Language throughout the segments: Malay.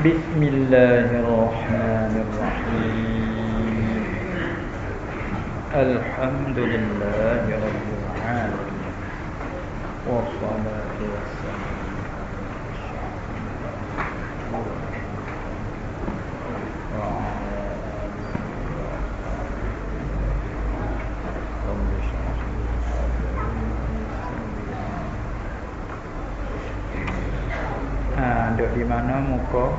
Bismillahirrahmanirrahim. Alhamdulillahirabbil alamin. Wassalatu wassalamu duduk di mana muka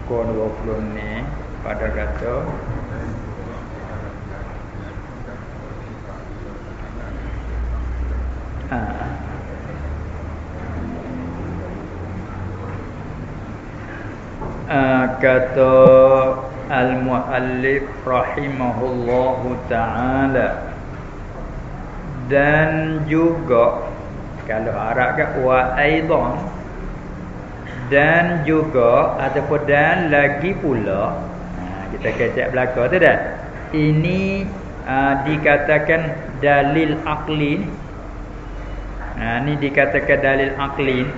20 ni pada kata kata al-muallif rahimahullahu ta'ala, dan juga kalau Arab kan wa aidan, dan juga ataupun dan lagi pula, kita kecek belaka tu dah. Ini dikatakan dalil akli. Ni dikatakan dalil akli.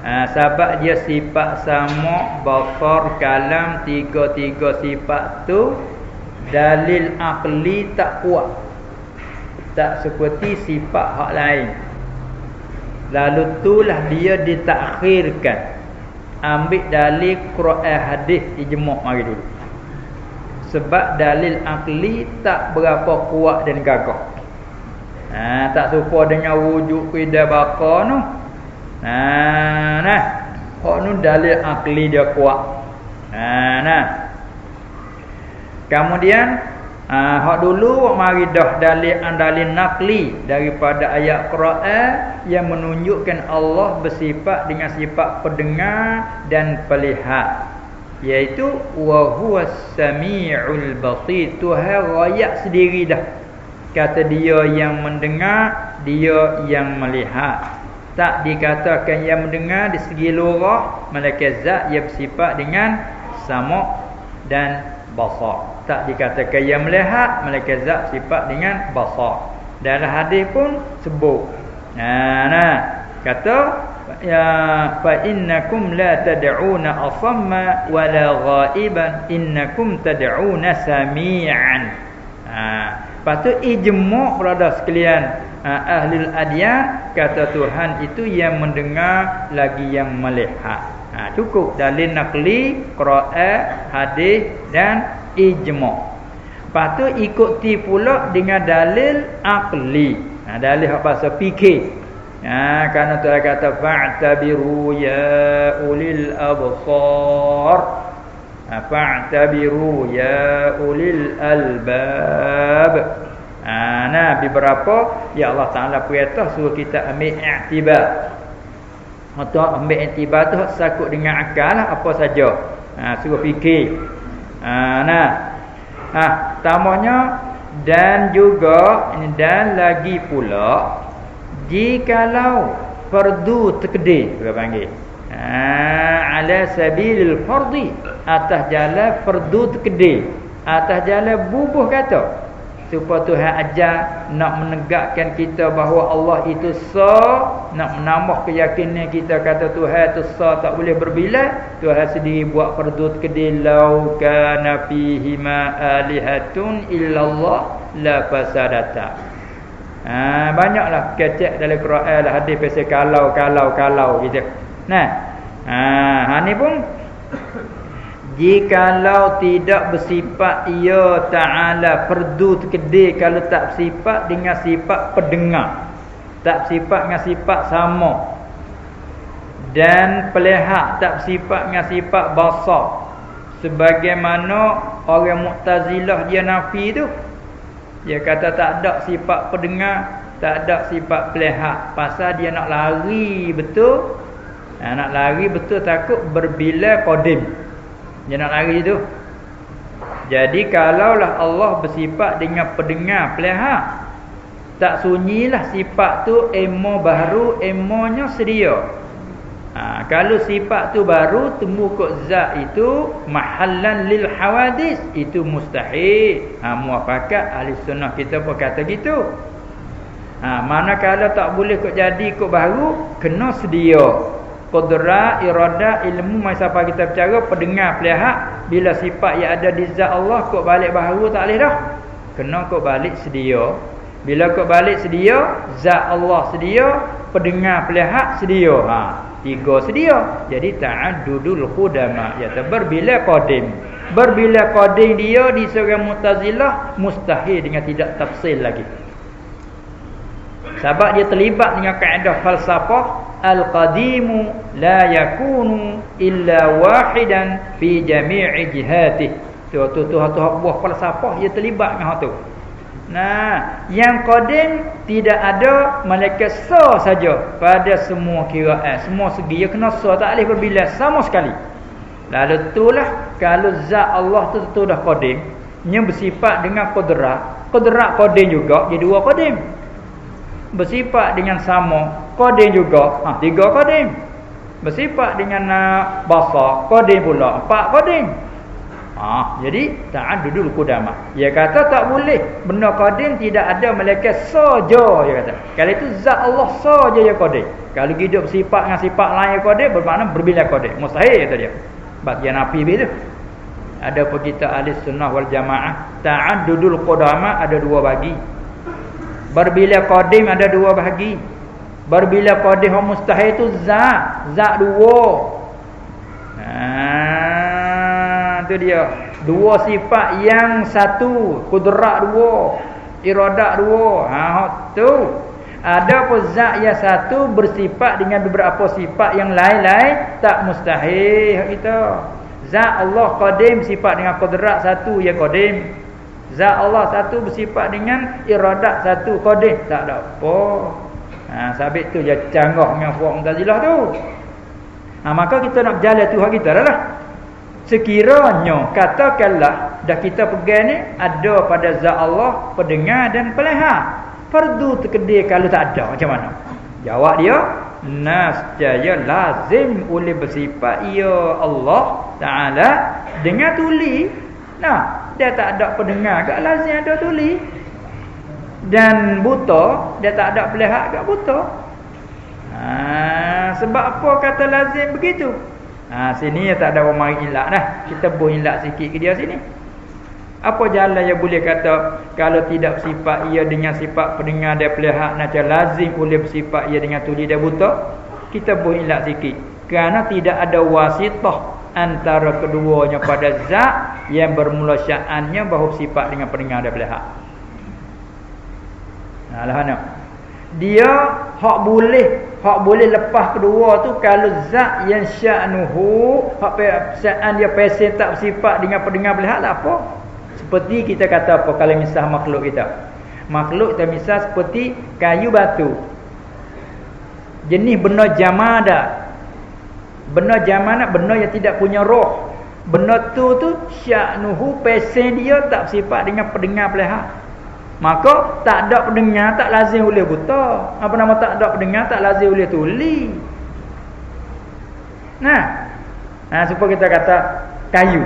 Sebab dia sifat sama, basar, kalam, tiga-tiga sifat tu dalil akli tak kuat, tak seperti sifat hak lain. Lalu itulah dia ditakhirkan, ambil dalil Quran, hadis, ijma' mari dulu. Sebab dalil akli tak berapa kuat dan gagah. Tak serupa dengan wujud qidah baqa tu. Hak nu dalil akli dia kuat. Kemudian hak dulu mari dah dalil nakli daripada ayat Quran yang menunjukkan Allah bersifat dengan sifat pendengar dan pelihat, iaitu wa huwas samiul basir. Tuhan rakyat sendiri dah kata dia yang mendengar, dia yang melihat. Tak dikatakan yang mendengar di segi lurah, malaikat zat yang bersifat dengan sama' dan basar. Tak dikatakan yang melihat, malaikat zat sifat dengan basar. Dalam hadis pun sebut. Kata ya fa innakum la tad'una asamma wala ghaiban, innakum tad'una sami'an. Patut ijma' berada sekalian ahlul adyan, kata Tuhan itu yang mendengar lagi yang melihat. Cukup dalil nakli, Quran, hadis dan ijma'. Patut ikuti pula dengan dalil akli. Dalil hak bahasa fikir. Kerana Tuhan kata fa'tabiru ya ulil absar. Fa'tabiru ya ulil albab. Beberapa ya Allah Ta'ala perintah suruh kita ambil i'tibar. Atau ambil i'tibar tu sakut dengan akal lah, apa saja. Suruh fikir. Tambahnya dan juga dan lagi pula jikalau fardu takdir, kita panggil ala sabilil fardi, atas jalan fardu takdir, atas jalan bubuh kata, supaya Tuhan ajar nak menegakkan kita bahawa Allah itu sah, nak menambah keyakinan kita kata Tuhan itu sah, tak boleh berbilang. Tuhan sendiri buat fardu takdir, lau kana fihi ma alihatun illallah la fasadata. Banyaklah kecek dalam Quran lah, hadis pasal kalau gitu. Ni pun jikalau tidak bersifat ia Ta'ala fardu takdir, kalau tak bersifat dengan sifat pendengar, tak bersifat dengan sifat sama, dan pelihat tak bersifat dengan sifat basar, sebagaimana orang Mu'tazilah dia nafi tu. Dia kata tak ada sifat pendengar, tak ada sifat pelihat, pasal dia nak lari betul. Nak lari betul takut berbilal qadim. Dia nak lari tu. Jadi kalaulah Allah bersifat dengan pendengar, pelihat, tak sunyilah sifat tu emo baru, emonya sedia. Kalau sifat tu baru, temu kok zat itu mahallan lil hawadis, itu mustahil. Muafakat ahli sunnah kita pun kata gitu. Manakala tak boleh kok jadi kok baru, kena sedia. qudrat, iradah, ilmu, masa apa kita bercara, pendengar, pelihak. Bila sifat yang ada di zat Allah kok balik baharu tak boleh dah. Kena kok balik sedia. Bila kok balik sedia, zat Allah sedia, pendengar, pelihak sedia. Tiga sedia. Jadi ta'addudul khudama, iaitu berbila qadim. Berbila qadim dia di seorang Mu'tazilah mustahil dengan tidak tafsil lagi. Sebab dia terlibat dengan kaedah falsafah al-qadimu la yakunu illa wahidan fi jami'i jihatihi. Tu buah falsafah dia terlibat dengan hal tu. Nah, yang qadim tidak ada malaikat sa saja pada semua kiraan, semua segi. Dia kena sa, tak boleh berbila sama sekali. Lalu itulah kalau zat Allah tu betul dah qadim, nya bersifat dengan qudrat. Qudrat qadim juga, dia dua qadim. Bersifat dengan sama, qadim juga, tiga qadim. Bersifat dengan basar, qadim pula, empat qadim. Jadi ta'addudul qudama. Dia kata tak boleh benda qadim tidak ada malaikat saja, dia kata. Kalau itu zat Allah saja yang qadim. Kalau hidup sifat dengan sifat lain qadim, bermakna berbila qadim. Mustahil kata dia. Bagian api begitu. Ada pun kita ahli sunnah wal jamaah, ta'addudul qudama ada dua bagi. Berbila qadim ada dua bahagi. Berbila qadim mustahil itu zat dua. Itu dia. Dua sifat yang satu, qudrat dua, iradah dua. Tu. Ada pun zat yang satu bersifat dengan beberapa sifat yang lain-lain, tak mustahil kita. Zat Allah qadim sifat dengan qudrat satu, ya qadim. Zat Allah satu bersifat dengan iradat satu, qadim, tak ada apa. Sabit tu dia canggah dengan fuq Mu'tazilah tu. Maka kita nak berjalan Tuhan kita dah lah. Sekiranya katakanlah dah kita pegang ni ada pada zat Allah pendengar dan pelihak, fardu terkedir kalau tak ada macam mana? Jawab dia, nascaya lazim oleh bersifat ya Allah Ta'ala dengan tuli. Nah, dia tak ada pendengar kat lazim ada tuli. Dan buta, dia tak ada pelihak kat buta. Sebab apa kata lazim begitu? Sini tak ada orang mari ilak dah. Kita buh ilak sikit ke dia sini. Apa jalan yang boleh kata kalau tidak bersifat ia dengan sifat pendengar dan pelihak, macam lazim boleh bersifat ia dengan tuli dan buta? Kita buh ilak sikit. Kerana tidak ada wasitah antara keduanya pada zat yang bermula sya'annya bahawa sifat dengan pendengar dan pelihak. Dia hak boleh lepas kedua tu kalau zat yang sya'nuhu, hak sya'an dia pesen tak bersifat dengan pendengar pelihak tak apa. Seperti kita kata apa kalau misal makhluk kita. Makhluk kita misal seperti kayu batu. Jenis benda jamadah. Benda jamadah, benda yang tidak punya roh. Benda tu sya'nuhu pesen dia tak bersifat dengan pendengar pelihak. Maka tak ada pendengar tak lazim boleh buta. Apa nama tak ada pendengar tak lazim boleh tuli. Supaya kita kata kayu.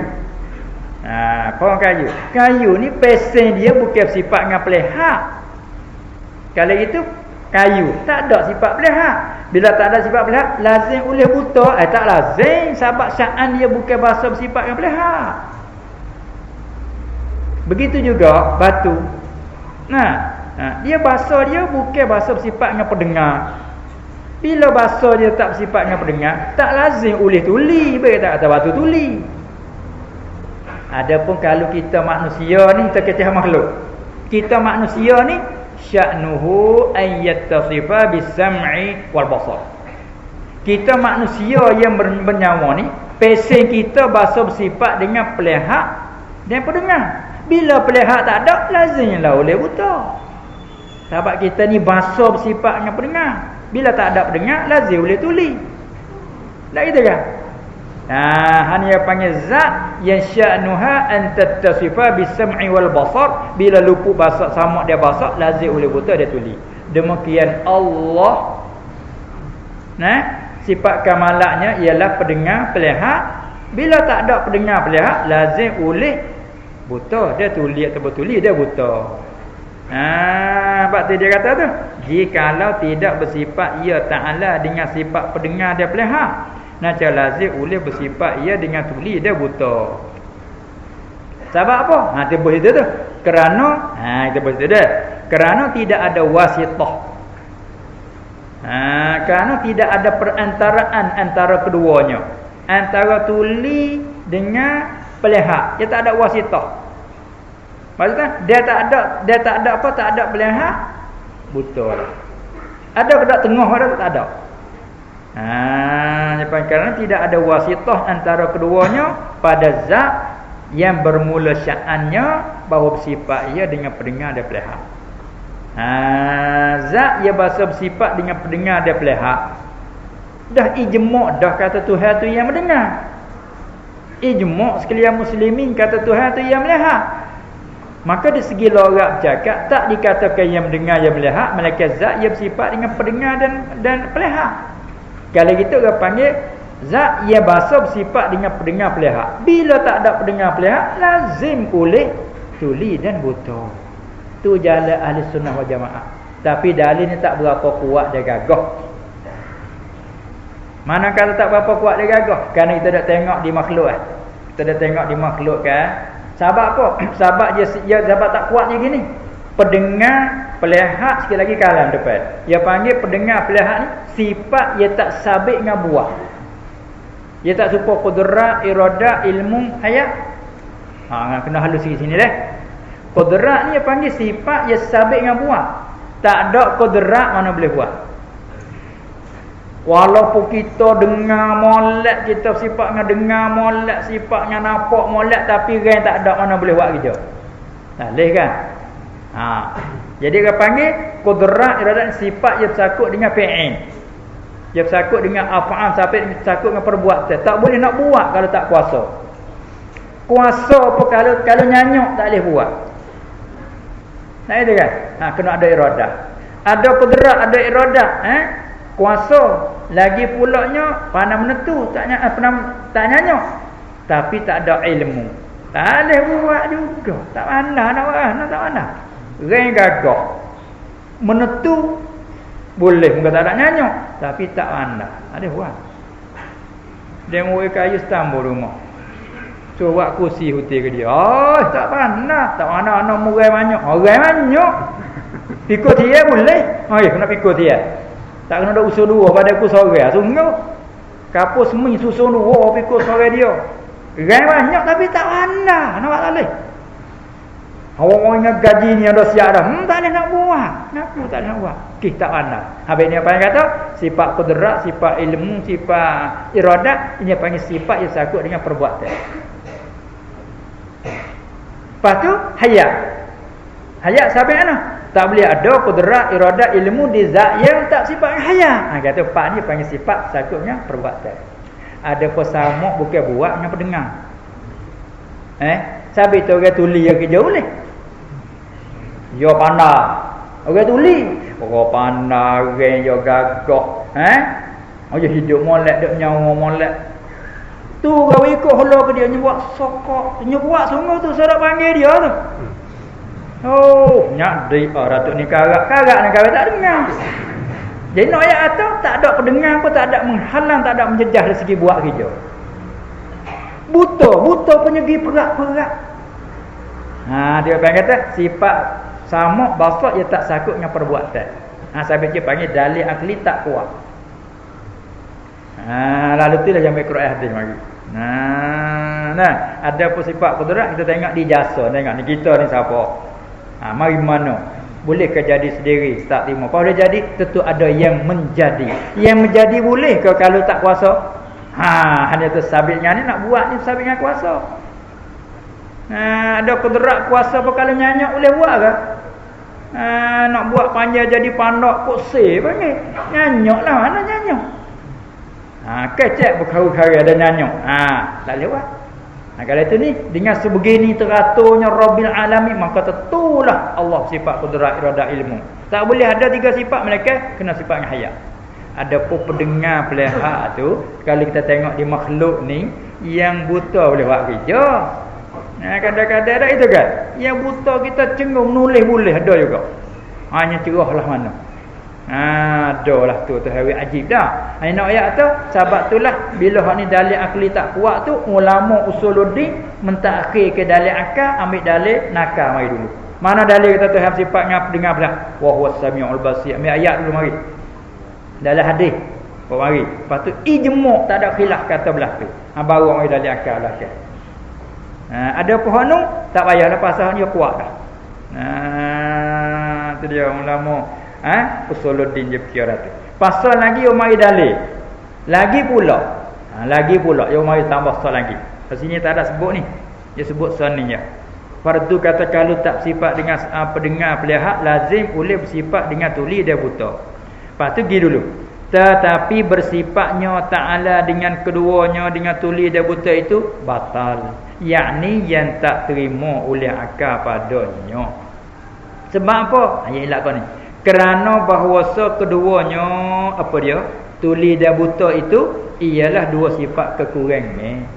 Pohon kayu. Kayu ni pesen dia bukan sifat dengan pelihak. Kalau itu kayu tak ada sifat pelihak. Bila tak ada sifat pelihak lazim boleh buta. Tak lazim sebab sya'an dia bukan bahasa bersifat dengan pelihak. Begitu juga batu. Dia bahasa dia bukan bahasa bersifat dengan pendengar. Bila bahasa dia tak bersifat dengan pendengar, tak lazim oleh tuli. Baik tak kata batu tuli. Adapun kalau kita manusia ni, kita kata makhluk. Kita manusia ni sya'nuhu ayyattasifa bis-sam'i wal basar. Kita manusia yang bernyawa ni, pesen kita bahasa bersifat dengan pelihak dan pendengar. Bila pelihak tak ada, lazimlah oleh buta. Sebab kita ni bahasa bersifat dengan pendengar. Bila tak ada pendengar, lazim oleh tuli. Tak gitu kan? Hanya panggil zat yang sya'nuha an tattasifa bis-sam'i wal basar. Bila luput bahasa sama dia bahasa, lazim oleh buta dia tuli. Demikian Allah. Sifat kamalatnya ialah pendengar pelihak. Bila tak ada pendengar pelihak, lazim oleh buta, dia tuli atau bertuli dia buta. Sebab tu dia kata tu, jikalau tidak bersifat ia Ta'ala dengan sifat pendengar dia pelihara, naca lazim boleh bersifat ia dengan tuli dia buta. Sebab apa? Tebus itu tu. Kerana tebus itu dah. Kerana tidak ada wasitah. Kerana tidak ada perantaraan antara keduanya. Antara tuli dengan pelihara. Dia tak ada wasitah. Maksudnya dia tak ada apa, tak ada pelihara, buta lah. Ada ke tak tengah ada tak ada. Kerana tidak ada wasitah antara keduanya pada zat yang bermula sya'annya bahawa bersifat ia dengan pendengar dia pelihara. Zat ia bahasa bersifat dengan pendengar dia pelihara. Dah ijma' dah kata Tuhan tu yang mendengar. Ijma' sekalian muslimin kata Tuhan tu yang melihara. Maka di segi logat bercakap tak dikatakan yang mendengar yang melihat, melainkan zat yang bersifat dengan pendengar dan pelihara. Kalau gitu orang panggil zat yang bahasa bersifat dengan pendengar pelihara. Bila tak ada pendengar pelihara, lazim oleh tuli dan buta. Tu jalan ahli sunnah wal jamaah. Tapi dalil ni tak berapa kuat dia gagah. Mana kata tak berapa kuat dia gagah? Kerana kita dah tengok di makhluk Kita dah tengok di makhluk kan. Sebab apa? Sebab dia sebab tak kuat je gini. Pendengar pelihara sikit lagi kalam depan. Dia panggil pendengar pelihara ni sifat dia tak sabit dengan buah. Dia tak serupa qudrat, iradah, ilmu, hayat. Kena halus sikit sini dah. Qudrat ni dia panggil sifat dia sabit dengan buah. Tak ada qudrat mana boleh buat. Walaupun kita dengar molek, kita sifatnya dengar molek, sifatnya nampak molek, tapi orang tak ada mana boleh buat kita. Tak boleh kan? Jadi dia panggil qudrat iradat sifat yang bersakut dengan fi'il. Dia bersakut dengan af'al, sampai bersakut dengan perbuatan. Tak boleh nak buat kalau tak kuasa. Kuasa pun kalau nyanyuk tak boleh buat. Nah itu kan? Kena ada iradah. Ada qudrat, ada iradah, kuasa. Lagi pulaknya pandai menentu, tak nyanyuk. Tapi tak ada ilmu. Tak boleh buat juga. Tak pandai nak tak pandai. Orang gagah. Menentu boleh, muka tak ada nyanyuk, tapi tak pandai. Ada buat. Dia muai kayu stambul rumah. Coba kursi huti ke dia. Tak pandai. Tak pandai nak murai banyak. Orang banyak. Pikul dia boleh. Kena pikul dia. Tak kena ada usul dua pada aku sore. Sungguh. Kapus semi susun dua pikul sore dia. Orang banyak tapi tak pandai. Nampak tak boleh? Orang ingat gaji ni ada siap dah. Tak boleh nak buat. Kenapa tak boleh nak buat? Tak pandai. Habis ni apa yang kata? Sifat qudrat, sifat ilmu, sifat iradat. Ini panggil sifat yang sakut dengan perbuatan. Lepas tu, hayat. Hayat sampai mana? Tak boleh ada qudrat, iradat, ilmu di zat yang tak sifat hayat. Kata pak ni panggil sifat sakutnya perbuatan. Ada pesamuk bukan buat dengan pendengar. Sabit tu orang tuli yang kerja boleh. Yo pandai. Orang tuli, orang pandai, orang yo gagah. Dia hidup molek, dak nyawa molek. Tu kau ikut holo ke dia nyuat sokok, nyuat sungguh tu saya panggil dia tu. Nyak di Datuk ni karak ni kau tak dengar. Jadi nak ayat atau tak ada pendengar pun, tak ada menghalang, tak ada menjejah dari segi buat kerja. Buta penyegi perak-perak. Dia kata sifat samuk basat dia tak sakut dengan perbuatan. Sampai dia panggil dalil akli tak kuat. Lalu tu dah sampai Quran hadis mari. Ada pun sifat qudrat kita tengok di jasa, tengok ni kita ni siapa. Mari mana boleh ke jadi sendiri tak terima. Kalau dia jadi tentu ada yang menjadi. Yang menjadi boleh ke kalau tak kuasa? Hanya tu sabitnya ni nak buat ni sabit dengan kuasa. Ada qudrat kuasa apa kalau nyanyak boleh buat ke? Nak buat panjang jadi pandak kursi panggil. Nyanyok lah, mana nyanyok? Kecek berkara-kara ada nyanyok. Tak lewat. Kalau itu ni dengan sebegini teraturnya Rabbil Alamin, maka tentulah Allah sifat qudrat, iradah, ilmu. Tak boleh ada tiga sifat mereka kena sifat dengan hayat. Ada pun pendengar pelihara tu, kalau kita tengok di makhluk ni yang buta boleh buat kerja. Kadang-kadang ada itu kan. Yang buta kita cenderung nulis boleh ada juga. Hanya cerahlah mana. Adalah tu hari ajib dah. Nak ayat tu sebab itulah bila hak ni dalil akli tak kuat tu ulama usuluddin mentakhir ke dalil akal, ambil dalil nakal mari dulu. Mana dalil kata Tuhan sifatnya dengar belah. Wa huwas samiul basir. Ambil ayat dulu mari. Dalam hadis. Mari. Lepas tu ijma' tak ada khilaf kata belah tu. Baru mari dalil akal lah kan. Ada pohon tu tak payahlah pasal dia kuat dah. Tu dia ulama usuluddin je kira tu. Pasal lagi yo mari dalil. Lagi pula. Lagi pula yo mari tambah soal lagi. Kat sini tak ada sebut ni. Dia sebut soal ni je. Fardu kata kalau tak bersifat dengan pendengar pelihat lazim boleh bersifat dengan tuli dan buta. Lepas tu pergi dulu. Tetapi bersifatnya ta'ala dengan keduanya dengan tuli dan buta itu batal. Yakni yang tak terima oleh akal padanya. Sebab apa? Ayalah kau ni. Kerana bahawasa keduanya apa dia? Tuli dan buta itu ialah dua sifat kekurangan.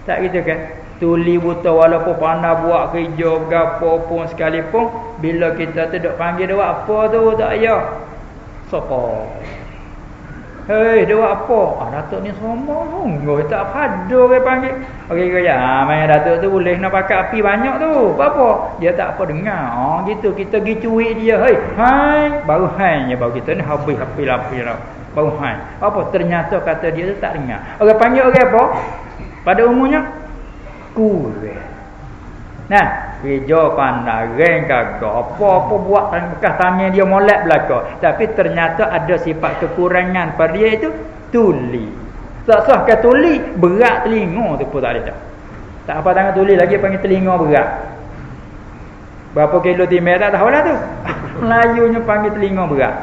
Tak gitu kan? Tuli buta walaupun pandai buat kerja gapo pun sekalipun bila kita tu duk panggil dia buat apa tu tak payah. Siapa? Hei, dia buat apa? Datuk ni semua sungguh tak pada orang panggil. Okey ya, main datuk tu boleh nak pakai api banyak tu. Apa? Dia tak apa dengar. Gitu kita pergi cuik dia. Hei, hai, baru hai je baru kita ni habis api lah. Baru hai. Apa ternyata kata dia tu tak dengar. Orang panggil orang apa? Pada umumnya kurang. Nah, kerja pandai kagak apa-apa buat bekas tangan dia molek belaka. Tapi ternyata ada sifat kekurangan pada dia itu tuli. Tak sah ke tuli berat telinga tu pun tak ada. Tak apa tangan tuli lagi panggil telinga berat. Berapa kilo timah tak tahulah tu. Melayunya panggil telinga berat.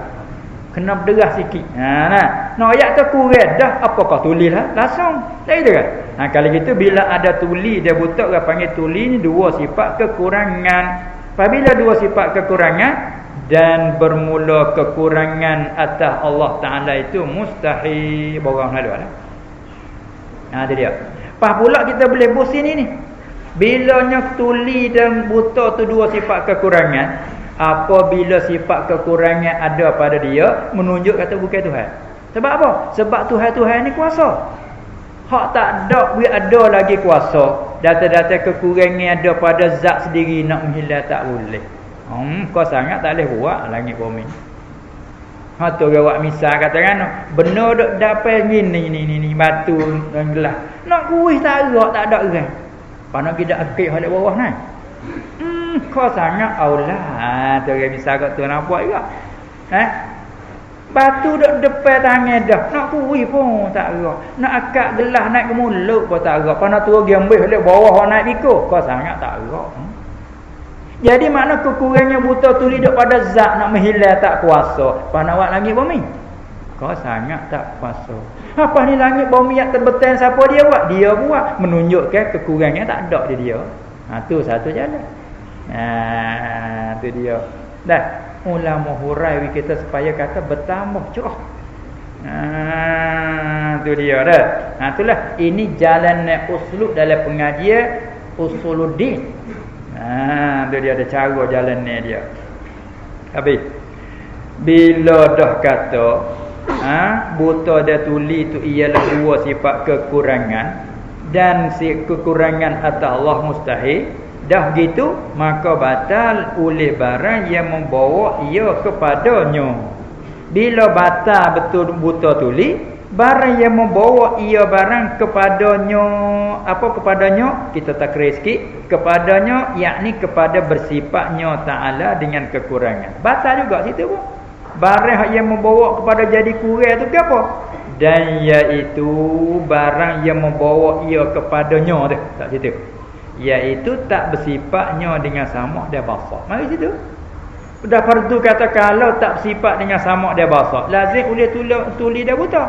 Kena berderah sikit. Nah, ayat tu kurang dah apakah tulilah langsung. Tak itu kan? Kalau gitu bila ada tuli dia buta orang panggil tuli ni dua sifat kekurangan. Apabila dua sifat kekurangan dan bermula kekurangan atas Allah Taala itu mustahil borang lalu lah. Itu dia. Pas pula kita boleh pusing ni. Bilanya tuli dan buta tu dua sifat kekurangan, apabila sifat kekurangan ada pada dia menunjuk kata bukan Tuhan. Sebab apa? Sebab Tuhan ni kuasa. Hak tak ada dia ada lagi kuasa. Data-data kekurangan ada pada zat sendiri nak menghilang tak boleh. Kau sangat tak boleh buat langit bumi. Tu orang buat misal katakan benar dok dapat ni batu dan gelas. Nak kuih tak gerak tak ada orang. Panak kita akik halik bawah ni. Kau sangat aulah. Tu orang misal kat tu nak buat juga. Batu duk depan tangan dah. Nak kuih pun tak gerak. Nak akak gelas naik ke mulut pun tak gerak. Panak tu orang ambil halik bawah naik biko. Kau sangat tak gerak. Jadi makna kekurangan buta tuli duk pada zat nak menghilang tak kuasa. Panak buat langit bumi. Kau sangat tak kuasa. Apa ni langit bumi yang terbetul siapa dia buat? Dia buat. Menunjukkan kekurangan tak ada dia. Tu satu jalan. Tu dia. Dah ulama hurai kita supaya kata bertambah cerah. Tu dia dah. Itulah ini jalan uslub dalam pengajian usuluddin. Tu dia ada cara jalannya dia. Habis bila dah kata buta dan tuli itu ialah dua sifat kekurangan dan si kekurangan atas Allah mustahil, dah gitu maka batal oleh barang yang membawa ia kepadanya. Bila batal betul buta tuli, barang yang membawa ia barang kepadanya, apa kepadanya kita takrif sikit, kepadanya yakni kepada bersifatnya Ta'ala dengan kekurangan. Batal juga situ pun. Barang yang membawa kepada jadi kurang tu apa? Dan iaitu barang yang membawa ia kepadanya tu. Tak situ. Iaitu tak bersifatnya dengan samak dan basar. Mari situ. Dah fardu kata kalau tak bersifat dengan samak dan basar, lazim boleh tuli dan buta.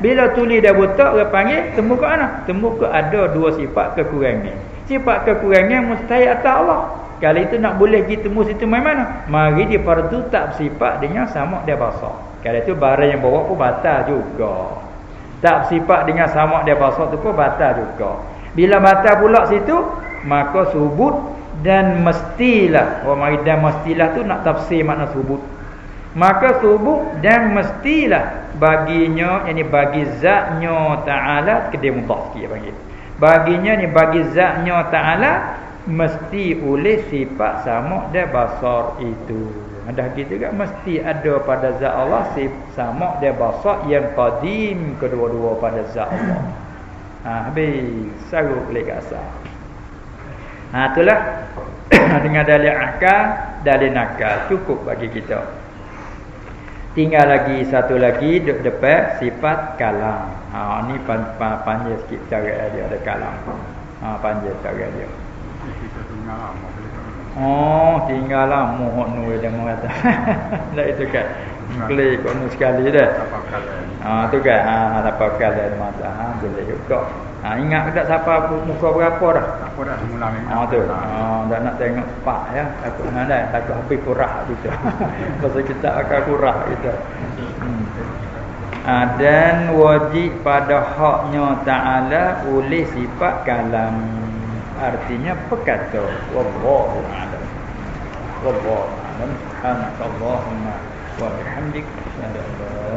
Bila tuli dan buta orang panggil temu ke mana? Temu ke ada dua sifat kekurangan. Sifat kekurangan mustahil atas Allah. Kalau itu nak boleh kita temu situ mana? Mari dia fardu tak bersifat dengan samak dan basar. Kalau itu barang yang bawa pun batal juga. Tak bersifat dengan samak dan basar tu pun batal juga. Bila batal pula situ, maka subut dan mestilah. Orang mari dan mestilah tu nak tafsir makna subut. Maka subut dan mestilah baginya, yakni bagi zatnya Ta'ala, kedai mudhaf sikit panggil. Baginya ni bagi zatnya Ta'ala mesti oleh sifat sama dan basar itu. Ada gitu juga mesti ada pada zat Allah sama dan basar yang qadim kedua-dua pada zat Allah. Habis saruk boleh kat asal. Itulah dengan dalil akal, dalil nakal cukup bagi kita. Tinggal lagi satu lagi depan sifat kalam. Ni panjang sikit cara dia ada kalam. Panjang cara dia. Tinggal lama hok nu dia mengata. Dah itu kan. Klik kau sekali dah. Tu kan. Apa kali masa boleh juga. Ingat tak siapa muka berapa dah? Apa dah semula memang. Tu. Dah nak tengok pak ya. Takut dah takut habis kurah gitu. Pasal kita akan kurah gitu. Dan wajib pada haknya Ta'ala oleh sifat kalam. Artinya berkata wallahu a'lam. Wallahu a'lam. Subhanakallahumma wa bihamdik, asyhadu an la